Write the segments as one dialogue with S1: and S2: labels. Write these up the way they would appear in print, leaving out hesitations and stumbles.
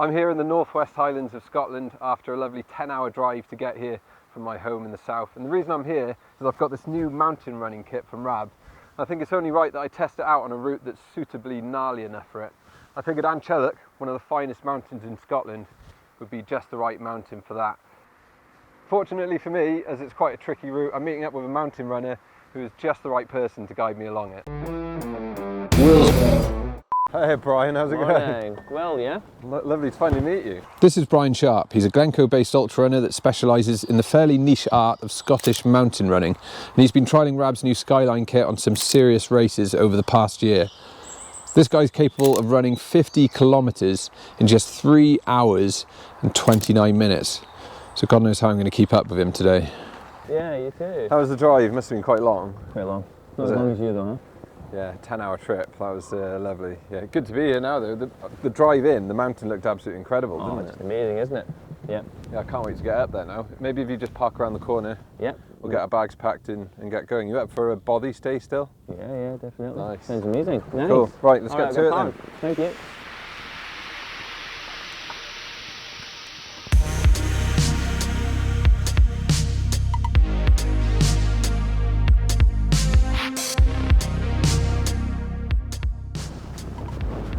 S1: I'm here in the northwest Highlands of Scotland after a lovely 10-hour drive to get here from my home in the south. And the reason I'm here is I've got this new mountain running kit from Rab. I think it's only right that I test it out on a route that's suitably gnarly enough for it. I figured An Teallach, one of the finest mountains in Scotland, would be just the right mountain for that. Fortunately for me, as it's quite a tricky route, I'm meeting up with a mountain runner who is just the right person to guide me along it. Hey Brian, how's it going?
S2: Well, yeah.
S1: Lovely to finally meet you.
S3: This is Brian Sharp. He's a Glencoe-based ultra runner that specialises in the fairly niche art of Scottish mountain running. And he's been trialling Rab's new Skyline kit on some serious races over the past year. This guy's capable of running 50 kilometres in just 3 hours and 29 minutes. So God knows how I'm going to keep up with him today.
S2: Yeah, you too.
S1: How was the drive? It must have been quite long.
S2: Quite long. Not as long as you though, huh?
S1: Yeah, 10-hour trip. That was lovely. Yeah, good to be here now though. The drive in, the mountain looked absolutely incredible, didn't it?
S2: It's amazing, isn't it? Yeah.
S1: Yeah, I can't wait to get up there now. Maybe if you just park around the corner,
S2: yeah,
S1: we'll get our bags packed in and get going. You up for a bothy stay still?
S2: Yeah, definitely.
S1: Nice.
S2: Sounds amazing. Nice.
S1: Cool. Right, let's get to it then.
S2: Thank you.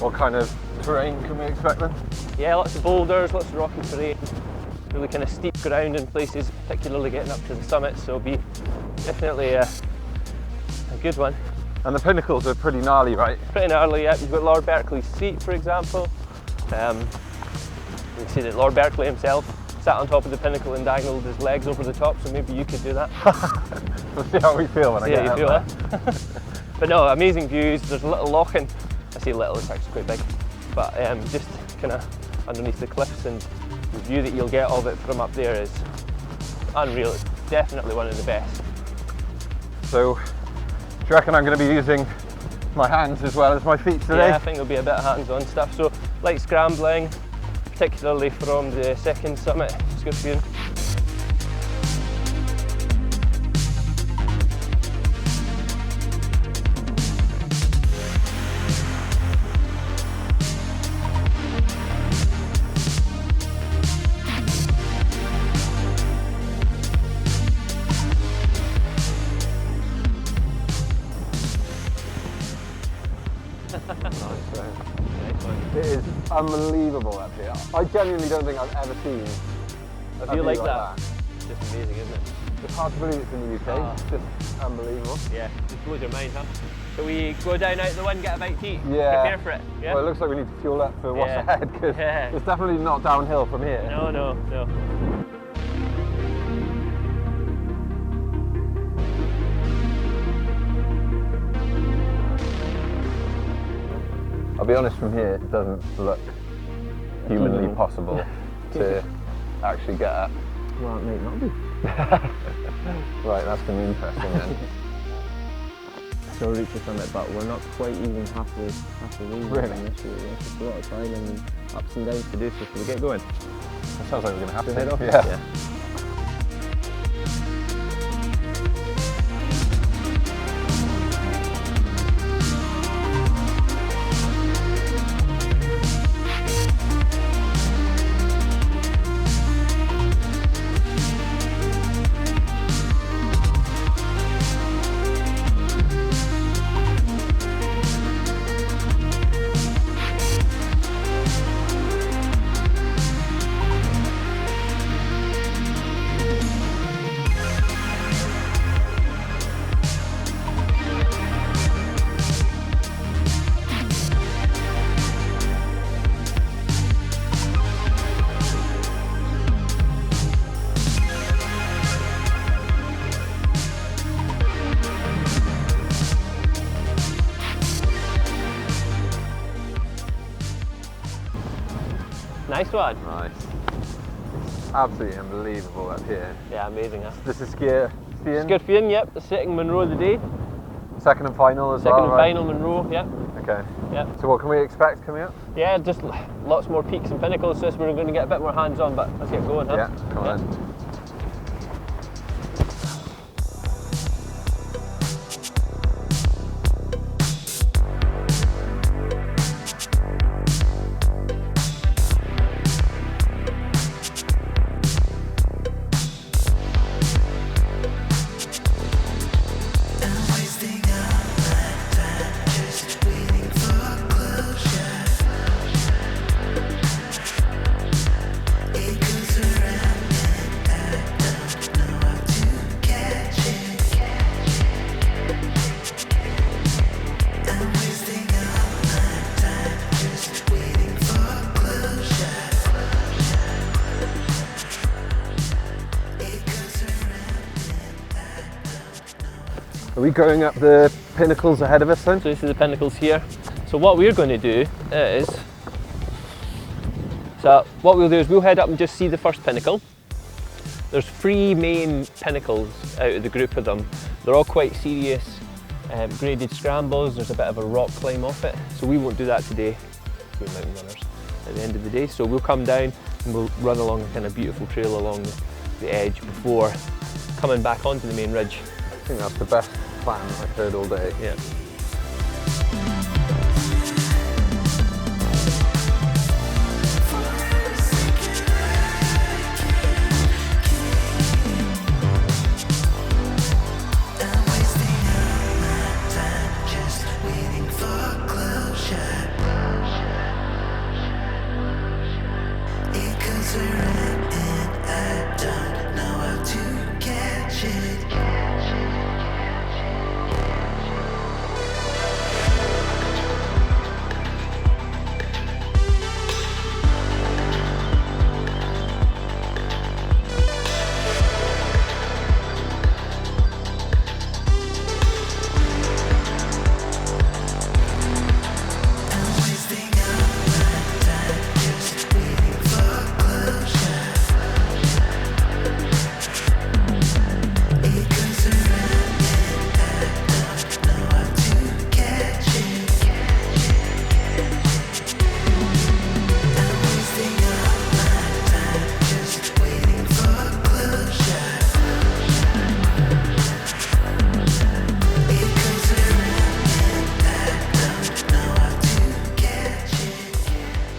S1: What kind of terrain can we expect then?
S2: Yeah, lots of boulders, lots of rocky terrain, really kind of steep ground in places, particularly getting up to the summit, so it'll be definitely a good one.
S1: And the pinnacles are pretty gnarly, right?
S2: Pretty gnarly, yeah. You've got Lord Berkeley's seat, for example. You can see that Lord Berkeley himself sat on top of the pinnacle and diagonaled his legs over the top, so maybe you could do that.
S1: We'll see how we feel when I get up there.
S2: But no, amazing views. There's a little loch in. I say little, it's actually quite big, but just kind of underneath the cliffs, and the view that you'll get of it from up there is unreal. It's definitely one of the best.
S1: So, do you reckon I'm going to be using my hands as well as my feet today?
S2: Yeah, I think there'll be a bit of hands-on stuff. So, light scrambling, particularly from the second summit, it's good for you.
S1: It is unbelievable up here. I genuinely don't think I've ever seen a view like that.
S2: It's just amazing, isn't it?
S1: It's hard to believe it's in the UK. It's just unbelievable.
S2: Yeah, just blows your mind, huh? Shall we go down out the wind, get a bite to eat?
S1: Yeah.
S2: Prepare for it. Yeah.
S1: Well, it looks like we need to fuel up for what's ahead, because
S2: Yeah.
S1: it's definitely not downhill from here.
S2: No.
S1: I'll be honest, from here it doesn't look humanly possible to actually get up.
S2: Well, it might not be.
S1: Right, that's going to be interesting then.
S2: So we'll reach the summit, but we're not quite even halfway
S1: Really?
S2: on this route. It's just a lot of climbing and ups and downs to do, so should we get going?
S1: That sounds like we're going to have to head off.
S2: Yeah. Nice one.
S1: Nice. Absolutely unbelievable up here.
S2: Yeah, amazing, huh?
S1: This is skiing?
S2: Skirfian, yep, the second Monroe of the day.
S1: Second and final as well,
S2: Second and
S1: right?
S2: final Monroe, yep.
S1: Okay.
S2: Yep.
S1: So what can we expect coming up?
S2: Yeah, just lots more peaks and pinnacles, so we're going to get a bit more hands-on, but let's get going, huh?
S1: Yeah, come on. we going up the pinnacles ahead of us then?
S2: So this is the pinnacles here. So what we're going to do is, we'll head up and just see the first pinnacle. There's 3 main pinnacles out of the group of them. They're all quite serious graded scrambles. There's a bit of a rock climb off it. So we won't do that today. We're mountain runners at the end of the day. So we'll come down and we'll run along a kind of beautiful trail along the edge before coming back onto the main ridge.
S1: I think that's the best plan I've heard all day.
S2: Yeah.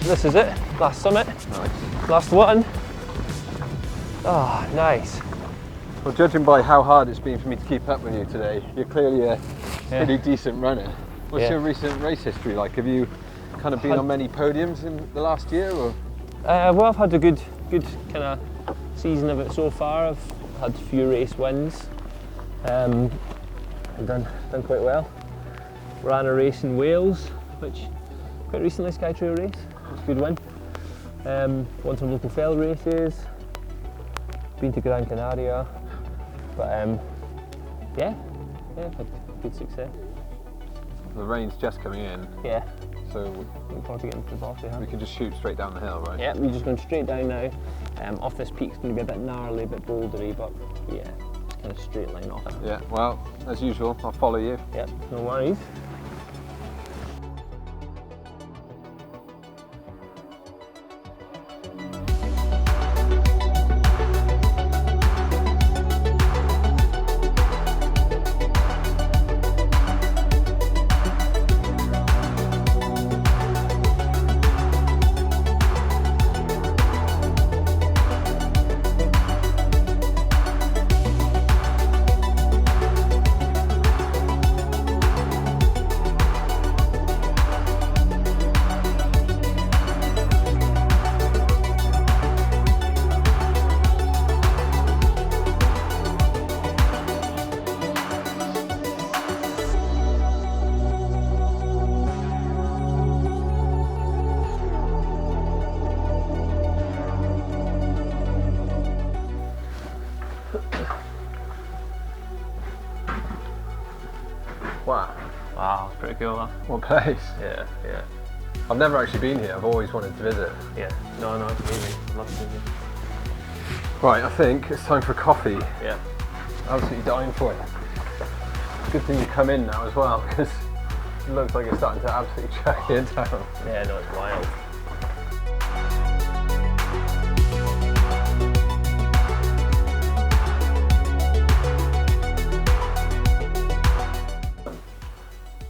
S2: This is it, last summit.
S1: Nice.
S2: Last one. Oh, nice.
S1: Well, judging by how hard it's been for me to keep up with you today, you're clearly a pretty decent runner. What's your recent race history like? Have you kind of been on many podiums in the last year, or?
S2: Well, I've had a good kind of season of it so far. I've had a few race wins. I've done quite well. Ran a race in Wales, which quite recently, Sky Trail race. It's a good win. Won some local fell races. Been to Gran Canaria, but yeah, I've had good success.
S1: The rain's just coming in.
S2: Yeah.
S1: So
S2: looking forward to getting to the bothy.
S1: we can just shoot straight down the hill, right?
S2: Yeah, we're just going straight down now. Off this peak's going to be a bit gnarly, a bit bouldery, but yeah, just kind of straight line off it.
S1: Yeah. Well, as usual, I'll follow you.
S2: Yep, no worries.
S1: Wow.
S2: Wow, it's pretty cool, huh?
S1: What place?
S2: Yeah, yeah.
S1: I've never actually been here. I've always wanted to visit.
S2: Yeah. No, it's amazing. I love it.
S1: Right, I think it's time for coffee.
S2: Yeah.
S1: Absolutely dying for it. Good thing you come in now as well, because it looks like it's starting to absolutely chuck it down.
S2: Yeah, no, it's wild.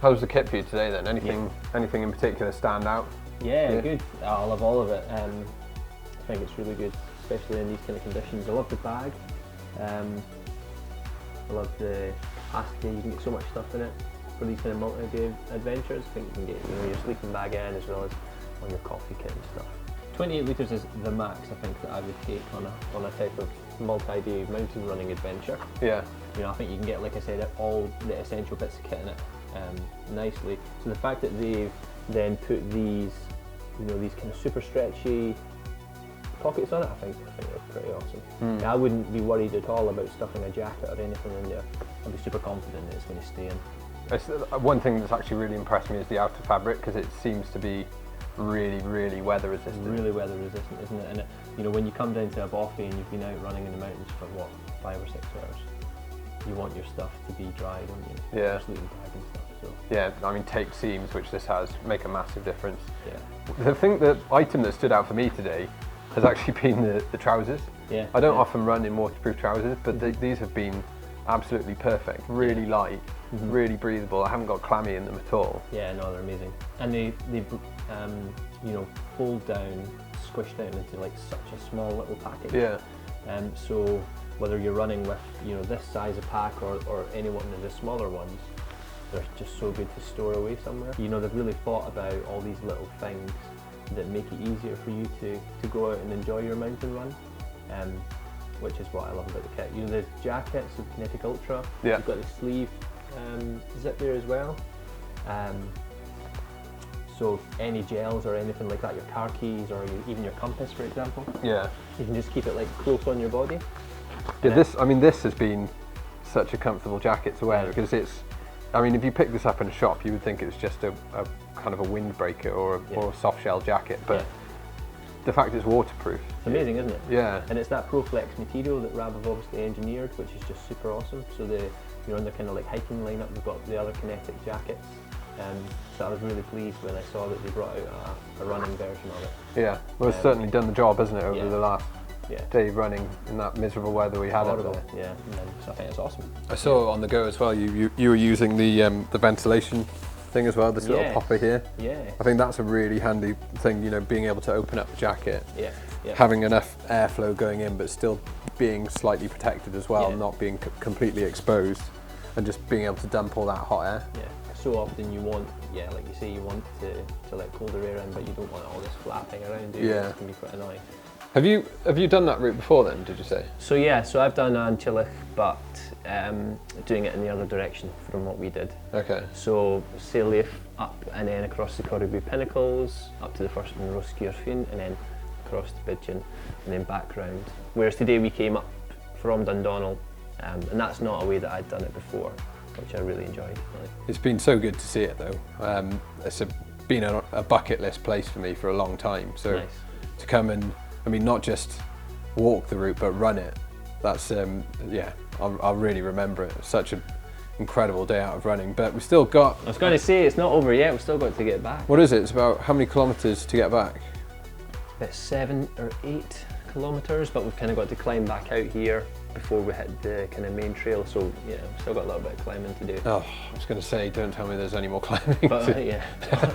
S1: How's the kit for you today then? Anything in particular stand out?
S2: Yeah, good. I love all of it. I think it's really good, especially in these kind of conditions. I love the bag. I love the capacity. You can get so much stuff in it for these kind of multi-day adventures. I think you can get your sleeping bag in as well as on your coffee kit and stuff. 28 litres is the max I think that I would take on a type of multi-day mountain running adventure.
S1: Yeah.
S2: You know, I think you can get, like I said, all the essential bits of kit in it nicely. So the fact that they've then put these, you know, these kind of super stretchy pockets on it, I think they're pretty awesome. Yeah, I wouldn't be worried at all about stuffing a jacket or anything in there. I'd be super confident that it's going to stay in.
S1: One thing that's actually really impressed me is the outer fabric, because it seems to be really weather resistant.
S2: Really weather resistant, isn't it? And it, you know, when you come down to a bothy and you've been out running in the mountains for what, 5 or 6 hours, you want your stuff to be dry, don't you?
S1: Yeah.
S2: Sleeping bag and stuff. So.
S1: Yeah, I mean, taped seams, which this has, make a massive difference.
S2: Yeah.
S1: The item that stood out for me today has actually been the trousers.
S2: Yeah.
S1: I don't often run in waterproof trousers, but these have been absolutely perfect. Really light, really breathable. I haven't got clammy in them at all.
S2: Yeah, no, they're amazing. And they you know, fold down, squish down into like such a small little package.
S1: Yeah.
S2: So whether you're running with, you know, this size of pack or any one of the smaller ones, they're just so good to store away somewhere. You know, they've really thought about all these little things that make it easier for you to go out and enjoy your mountain run, which is what I love about the kit. You know, the jackets of Kinetic Ultra,
S1: yeah.
S2: You've got the sleeve zip there as well. So any gels or anything like that, your car keys or even your compass, for example,
S1: yeah,
S2: you can just keep it like close on your body.
S1: Yeah, this has been such a comfortable jacket to wear, because it's, I mean, if you pick this up in a shop, you would think it's just a kind of a windbreaker or a soft shell jacket, but the fact it's waterproof.
S2: It's amazing, isn't it?
S1: Yeah.
S2: And it's that ProFlex material that Rab have obviously engineered, which is just super awesome. So you're on the kind of like hiking lineup, we've got the other Kinetic jackets. So I was really pleased when I saw that they brought out a running version of it.
S1: Yeah, well, it's certainly done the job, hasn't it, over the last
S2: yeah.
S1: day running in that miserable weather we had
S2: Horrible,
S1: up there.
S2: yeah. So I think it's awesome.
S1: I saw on the go as well, you were using the ventilation thing as well, this little popper here.
S2: Yeah.
S1: I think that's a really handy thing, you know, being able to open up the jacket,
S2: yeah.
S1: having enough airflow going in, but still being slightly protected as well,
S2: Yeah.
S1: not being completely exposed, and just being able to dump all that hot air.
S2: Yeah. So often you want, like you say, you want to let colder air in, but you don't want all this flapping around, do you?
S1: Yeah.
S2: It can be quite annoying.
S1: Have you done that route before then, did you say?
S2: So yeah, so I've done An Teallach, but doing it in the other direction from what we did.
S1: Okay.
S2: So Sailleaf up and then across the Corribu Pinnacles, up to the first one, Roskirfin, and then across the Bidgeon, and then back round. Whereas today we came up from Dundonald, and that's not a way that I'd done it before, which I really enjoyed.
S1: It's been so good to see it though. It's been a bucket list place for me for a long time. So
S2: nice.
S1: To come and, I mean, not just walk the route, but run it. That's, yeah, I'll really remember it. It was such an incredible day out of running, but we've still got...
S2: I was going to say, it's not over yet, we've still got to get back.
S1: What is it? It's about how many kilometres to get back?
S2: About 7 or 8 kilometres, but we've kind of got to climb back out here before we hit the kind of main trail, so yeah, we've still got a little bit of climbing to do.
S1: Oh, I was going to say, don't tell me there's any more climbing.
S2: But yeah,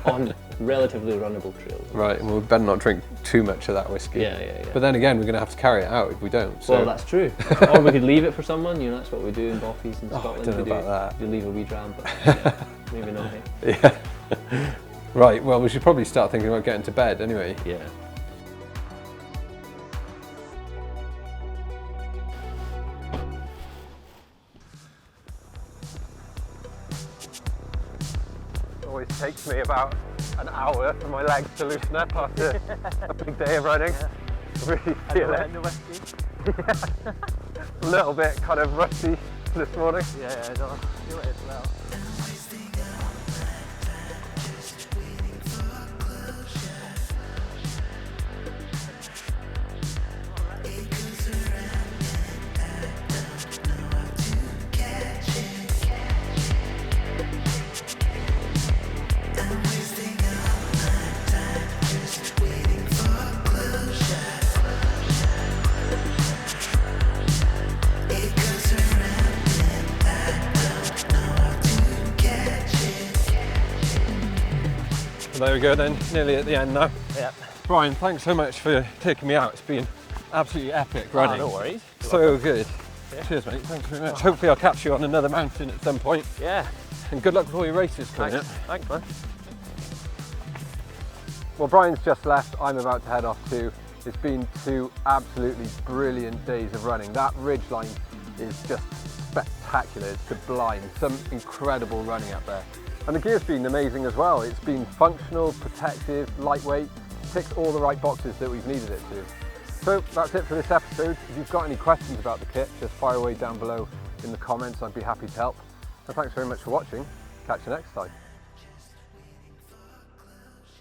S2: on relatively runnable trails.
S1: Right, well, we better not drink too much of that whiskey.
S2: Yeah.
S1: But then again, we're going to have to carry it out if we don't. So.
S2: Well, that's true. Or we could leave it for someone, you know, that's what we do in bothies in Scotland.
S1: I don't know about that.
S2: You leave a wee dram, but yeah, maybe not. Hey?
S1: Yeah. Right, well, we should probably start thinking about getting to bed anyway.
S2: Yeah.
S1: Always takes me about an hour for my legs to loosen up after a big day of running. Yeah. Really feel it.
S4: The whiskey.
S1: Yeah. A little bit kind of rusty this morning.
S4: Yeah, I don't feel it as well.
S1: There we go then, nearly at the end now.
S2: Yeah.
S1: Brian, thanks so much for taking me out. It's been absolutely epic running.
S2: Oh, no worries.
S1: So good.
S2: Yeah.
S1: Cheers mate, thanks very much. Hopefully I'll catch you on another mountain at some point.
S2: Yeah.
S1: And good luck with all your races coming up.
S2: Thanks, man.
S1: Well, Brian's just left, I'm about to head off too. It's been 2 absolutely brilliant days of running. That ridgeline is just spectacular, it's sublime. Some incredible running up there. And the gear's been amazing as well. It's been functional, protective, lightweight, ticks all the right boxes that we've needed it to. So that's it for this episode. If you've got any questions about the kit, just fire away down below in the comments. I'd be happy to help. And thanks very much for watching. Catch you next time.